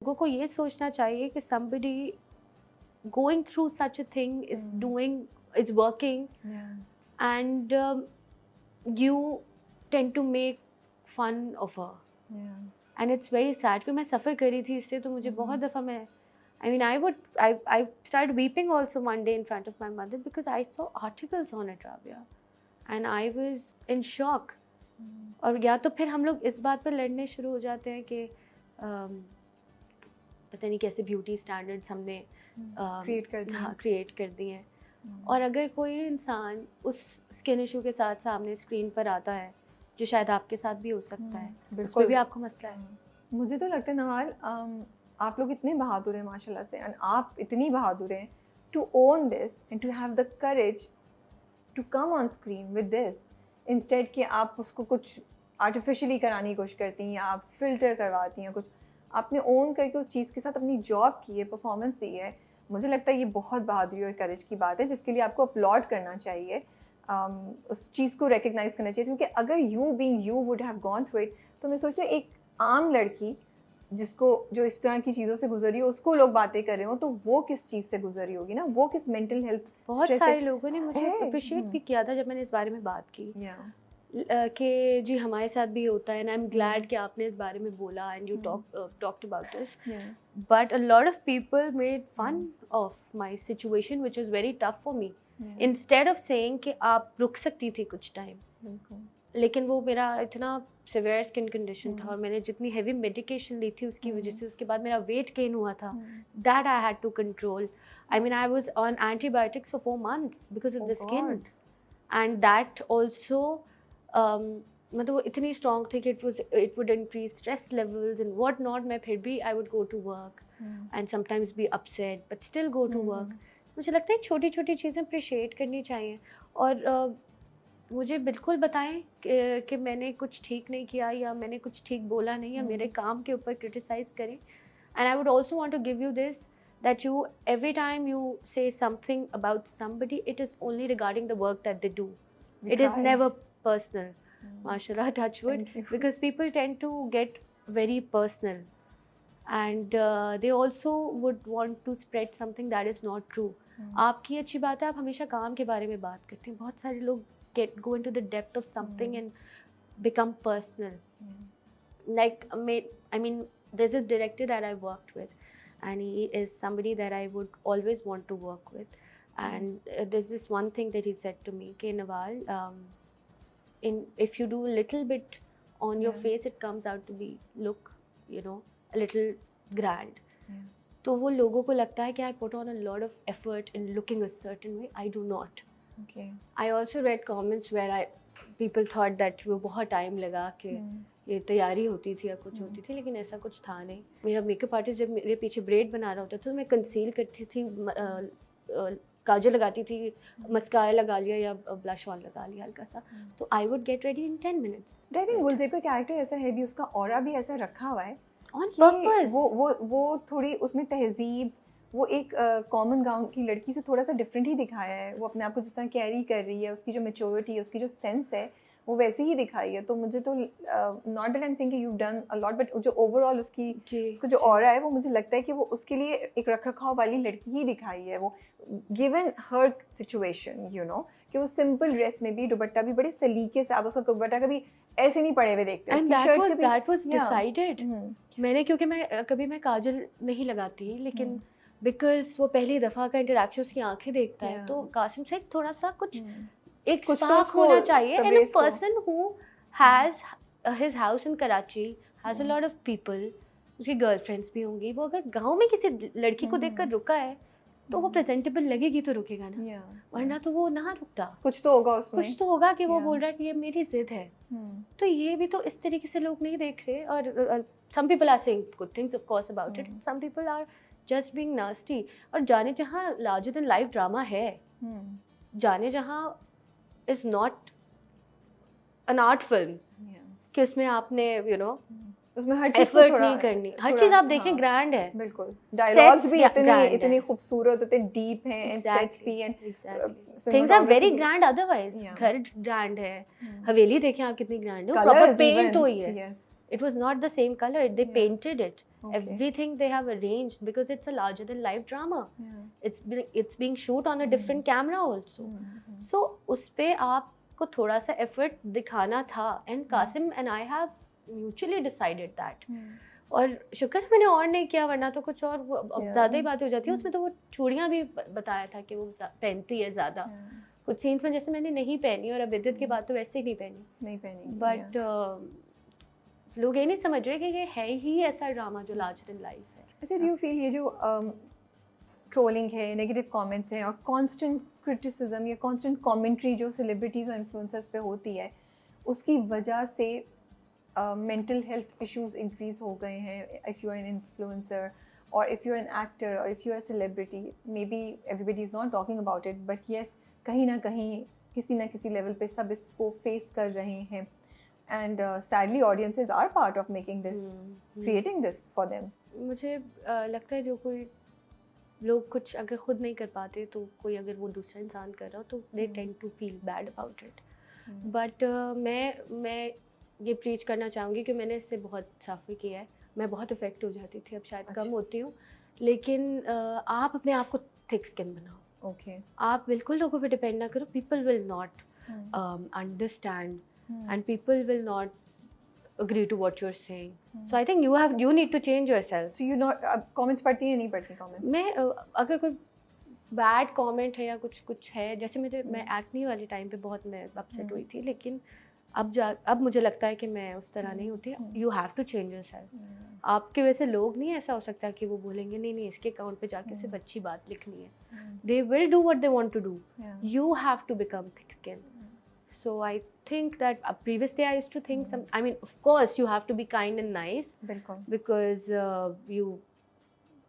लोगों को ये सोचना चाहिए कि somebody going through such a thing is is working, and you tend to make fun of her, and it's very sad क्योंकि मैं सफ़र करी थी इससे, तो मुझे बहुत दफ़ा I started weeping also one day in front of my mother because I saw articles on it, Rabia, and I was in shock. और या तो फिर हम लोग इस बात पर लड़ने शुरू हो जाते हैं कि पता नहीं कैसे ब्यूटी स्टैंडर्ड्स हमने क्रिएट कर दिए हैं। और अगर कोई इंसान उस स्किन इशू के साथ सामने स्क्रीन पर आता है, जो शायद आपके साथ भी हो सकता है, उस कोई भी आपको मसला है। मुझे तो लगता है नवाल, आप लोग इतने बहादुर हैं माशाल्लाह से, एंड आप इतनी बहादुर हैं to own this and to have the courage to come on screen with this, instead कि आप उसको कुछ आर्टिफिशियली कराने की कोशिश करती हैं या आप फिल्टर करवाती हैं कुछ। आपने ओन करके उस चीज़ के साथ अपनी जॉब की है, परफॉर्मेंस दी है। मुझे लगता है ये बहुत बहादुरी और करेज की बात है, जिसके लिए आपको अपलॉड करना चाहिए, उस चीज़ को रिकग्नाइज करना चाहिए। क्योंकि अगर you being you would have gone through it, तो मैं सोचती हूँ एक आम लड़की जो इस तरह की चीज़ों से गुजरी हो, उसको लोग बातें कर रहे हो, तो वो किस चीज़ से गुजरी होगी ना, वो किस मेंटल हेल्थ। बहुत सारे लोगों ने मुझे अप्रिशिएट भी किया था जब मैंने इस बारे में बात की कि जी हमारे साथ भी होता है, एंड आई एम ग्लैड कि आपने इस बारे में बोला and you talked about this, but a lot of people made fun of my situation which was very tough for me, instead of saying कि आप रुक सकती थी कुछ टाइम। लेकिन वो मेरा इतना सिवियर स्किन कंडीशन था और मैंने जितनी हेवी मेडिकेशन ली थी उसकी वजह से, उसके बाद मेरा वेट गेन हुआ था, that I had to control. I mean I was on antibiotics for 4 months because of the skin, and that also मतलब वो इतनी स्ट्रॉन्ग थी कि it would increase stress levels and what not. मैं फिर भी I would go to work and sometimes be upset but still go to work. मुझे लगता है छोटी छोटी चीज़ें अप्रिशिएट करनी चाहिए, और मुझे बिल्कुल बताएं कि मैंने कुछ ठीक नहीं किया या मैंने कुछ ठीक बोला नहीं या मेरे काम के ऊपर क्रिटिसाइज करें। And I would also want to give you this, that you every time you say something about somebody, it is only regarding the work that they do. It is never personal. Mashallah, touch wood, because people tend to get very personal, and they also would want to spread something that is not true. आपकी अच्छी बात है, आप हमेशा काम के बारे में बात करते हैं। बहुत सारे लोग go into the depth of something and become personal. Like I mean there's a director that I worked with, and he is somebody that I would always want to work with, and there's this one thing that he said to me, okay Nawal, if you do a little bit on your face, it comes out to be look, you know, a little grand. तो वो लोगों को लगता है कि I put on a lot of effort in looking a certain way. I do not. Okay. I also read comments where people thought that वो बहुत time लगा के ये तैयारी होती थी या कुछ होती थी, लेकिन ऐसा कुछ था नहीं। मेरा मेकअप आर्टिस्ट जब मेरे पीछे ब्रेड बना रहा होता था तो मैं कंसील करती थी, काजल लगाती थी, मस्कारा लगा लिया या ब्लश ऑन लगा लिया हल्का सा, तो I would get ready in 10 minutes. I think Gulzeb का कैरेक्टर ऐसा है भी, उसका ऑरा भी ऐसा रखा हुआ है ऑन पर्पस। वो थोड़ी उसमें तहजीब, वो एक कॉमन गाउन की लड़की से थोड़ा सा डिफरेंट ही दिखाया है। वो अपने आप को जिस तरह कैरी कर रही है, उसकी जो मैच्योरिटी है, उसकी जो सेंस है, वो वैसे ही दिखाई है। तो मुझे तो not that I am saying कि you done a lot, but जो ओवरऑल उसका जो ऑरा है, वो मुझे लगता है कि वो उसके लिए एक रखरखाव वाली लड़की ही दिखाई है। वो given her situation, you know, कि वो सिंपल ड्रेस में भी, दुपट्टा भी बड़े सलीके से, आप उसका दुपट्टा कभी ऐसे नहीं पड़े हुए देखते। And that was decided. मैंने क्योंकि मैं काजल नहीं लगाती, लेकिन बिकॉज वो पहली दफ़ा का इंटरेक्शन उसकी आंखें देखता है, तो कासिम से थोड़ा सा कुछ एक स्पार्क होना चाहिए। And a person who has his house in Karachi has a lot of people, उसकी गर्लफ्रेंड्स भी होंगी, वो अगर गांव में किसी लड़की को देखकर रुका है तो वो प्रेजेंटेबल लगेगी तो रुकेगा ना, वरना तो वो ना रुकता। कुछ तो होगा उसमें, कुछ तो होगा कि वो बोल रहा है कि ये मेरी जिद है। तो ये भी तो इस तरीके से लोग नहीं देख रहे। और some people are saying good things of course about it, some people are just being nasty. और जाने जहाँ larger than life drama है, जाने जहाँ is not an art film, कि उसमें आपने you know उसमें हर चीज़ effort नहीं करनी, हर चीज़ आप देखें ग्रैंड है, बिल्कुल, डायलॉग्स भी इतनी खूबसूरत, इतने डीप हैं, एंड सेट्स भी, and things are very grand. Otherwise घर ग्रैंड है, हवेली देखें आप कितनी ग्रैंड है, प्रॉपर पेंट हुई है, It was not the same color. They Yeah. painted it. Okay. Everything they have arranged because it's a larger than life drama. Yeah. It's being shoot on a different camera also. So उस पे आपको थोड़ा सा effort दिखाना था. And Qasim and I have mutually decided that. और शुक्र मैंने और नहीं किया, वरना तो कुछ और ज़्यादा ही बात हो जाती है. उसमें तो वो चूड़ियाँ भी बताया था कि वो पहनती है ज़्यादा. कुछ सीन्स में जैसे मैंने नहीं पहनी, और अब विद्युत के बाद तो वैसे ही नहीं पहनी. बट लोग ये नहीं समझ रहे कि ये है ही ऐसा ड्रामा जो लार्जर देन लाइफ है. अच्छा, डू यू फील ये जो ट्रोलिंग है, नेगेटिव कमेंट्स हैं और कांस्टेंट क्रिटिसिज्म या कांस्टेंट कमेंट्री जो सेलिब्रिटीज़ और इन्फ्लुएंसर्स पे होती है, उसकी वजह से मेंटल हेल्थ इश्यूज इंक्रीज हो गए हैं? If you are an influencer और if you are an actor और if you are celebrity, maybe everybody is not talking about it, but yes, कहीं ना कहीं किसी ना किसी लेवल पे सब इसको फेस कर रहे हैं. And sadly, audiences are part of making this, creating this for them. मुझे लगता है जो कोई लोग कुछ अगर खुद नहीं कर पाते, तो कोई अगर वो दूसरा इंसान कर रहा हो, तो they tend to feel bad about it. But मैं ये प्रीच करना चाहूँगी कि मैंने इससे बहुत सफ़र किया है. मैं बहुत इफ़ेक्ट हो जाती थी, अब शायद कम होती हूँ. लेकिन आप अपने आप को थिक स्किन बनाओ. Okay. आप बिल्कुल लोगों पे डिपेंड ना करो. People will not understand. And people will not agree to what you're saying. So I think you need to change yourself. So you not comments पढ़ती हैं, नहीं पढ़ती comments? मैं अगर कोई bad comment है या कुछ है, जैसे मैं एक्ने वाले टाइम पे बहुत मैं अपसेट हुई थी, लेकिन अब मुझे लगता है कि मैं उस तरह नहीं होती. You have to change yourself. आपके वैसे लोग नहीं, ऐसा हो सकता कि वो बोलेंगे नहीं इसके अकाउंट पे जाके सिर्फ अच्छी बात लिखनी है. They will do what they want to do. You have to become thick skinned. So I think that previously I used to think I mean, of course you have to be kind and nice, because you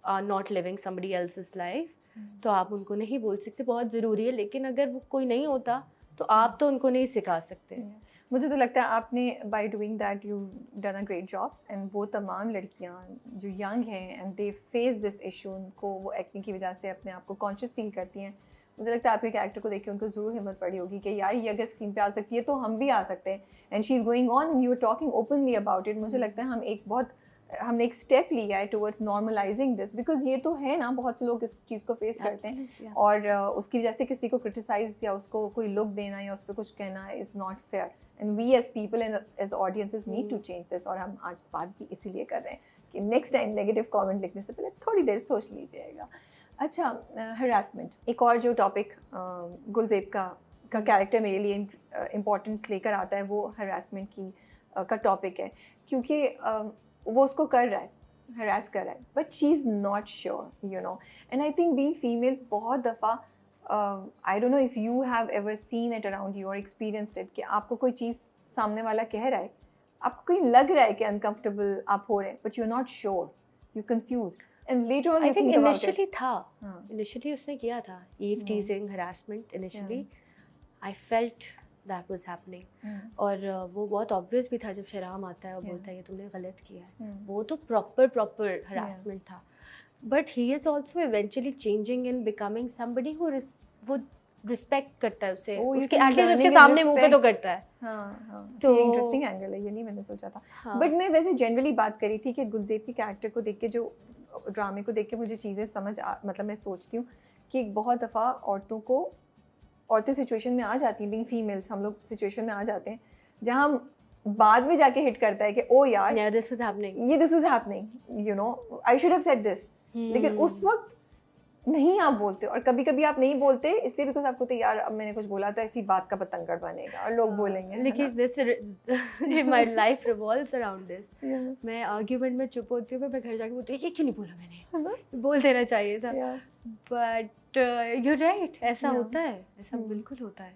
are not living somebody else's life. तो आप उनको नहीं बोल सकते, बहुत ज़रूरी है. लेकिन अगर वो कोई नहीं होता तो आप तो उनको नहीं सिखा सकते. मुझे तो लगता है आपने by doing that you done a great job. And वो तमाम लड़कियाँ जो young हैं and they face this issue, उनको वो एक्ने की वजह से अपने आप को conscious feel करती हैं, मुझे लगता है आपके कैरेक्टर को देख के उनको ज़रूर हिम्मत पड़ी होगी कि यार ये अगर स्क्रीन पे आ सकती है तो हम भी आ सकते हैं. And she is going on and you are talking openly about it. मुझे लगता है हमने एक स्टेप लिया है टुवर्ड्स नॉर्मलाइजिंग दिस, बिकॉज ये तो है ना, बहुत से लोग इस चीज़ को फेस करते हैं. और उसकी वजह से किसी को क्रिटिसाइज या उसको कोई लुक देना या उस पर कुछ कहना is not fair. And we as people and as audiences need to change this. और हम आज बात भी इसीलिए कर रहे हैं कि नेक्स्ट टाइम नेगेटिव कॉमेंट लिखने से पहले थोड़ी देर सोच लीजिएगा. अच्छा, हरासमेंट एक और जो टॉपिक गुलज़ेब का कैरेक्टर मेरे लिए इम्पोर्टेंस लेकर आता है, वो हरासमेंट की का टॉपिक है. क्योंकि वो उसको कर रहा है, हरास कर रहा है, but she is not sure, you know. And I think being females बहुत दफ़ा, I don't know if you have ever seen it around you और एक्सपीरियंस्ड इट, कि आपको कोई चीज़ सामने वाला कह रहा है, आपको कहीं लग रहा है कि अनकम्फर्टेबल आप हो रहे हैं, but you are not sure, you confused. And later on, I think initially था. Initially उसने किया था eve teasing, harassment. Initially, I felt that was happening. और वो बहुत obvious भी था जब शहराम आता है और बोलता है ये तुमने गलत किया है. वो तो proper harassment था. But he is also eventually changing and becoming somebody who वो रिस्पेक्ट करता है उसे, उसके एटलीस्ट उसके सामने मुंह पे तो करता है. तो इंटरेस्टिंग एंगल है, ये नहीं मैंने सोचा था. बट मैं वैसे जनरली बात करी थी कि गुलज़ेब के कैरेक्टर को देख के, जो ड्रामे को देख के मुझे चीज़ें मतलब मैं सोचती हूँ कि बहुत दफ़ा औरतें सिचुएशन में आ जाती हैं, बीइंग फीमेल्स, हम लोग सिचुएशन में आ जाते हैं जहाँ बाद में जाके हिट करता है कि ओ यार this was happening, you know, I should have said this. लेकिन उस वक्त नहीं आप बोलते, और कभी कभी आप नहीं बोलते इसलिए बिकॉज आपको तो यार अब मैंने कुछ बोला था, इसी बात का पतंगड़ बनेगा और लोग बोलेंगे. लेकिन this my life revolves around this. मैं आर्ग्यूमेंट में चुप होती हूँ, मैं घर जाके बोलती हूँ ये क्यों नहीं बोला मैंने, बोल देना चाहिए था. बट यू राइट, ऐसा होता है, ऐसा बिल्कुल होता है.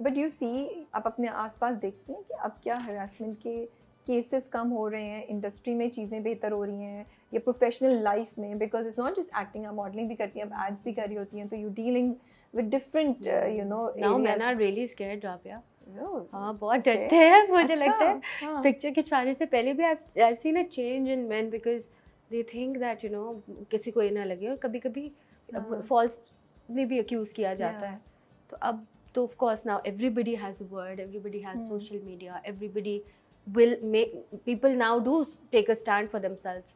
बट यू सी, आप अपने आसपास देखते हैं कि अब क्या हरासमेंट के केसेस कम हो रहे हैं, इंडस्ट्री में चीज़ें बेहतर हो रही हैं, या प्रोफेशनल लाइफ में, because it's not just acting, आप मॉडलिंग भी करती हैं, आप एड्स भी कर रही होती हैं, तो you dealing with different you know. Now man are really scared Rabia. हाँ, बहुत डरते हैं. मुझे लगता है पिक्चर खिंचवाने से पहले भी I have seen a change in main, because they think that you know किसी को ये ना लगे, और कभी कभी फॉल्सली भी अक्यूज किया जाता है. तो अब तो of course now everybody has a word, everybody has social media, everybody will make people now do take a stand for themselves.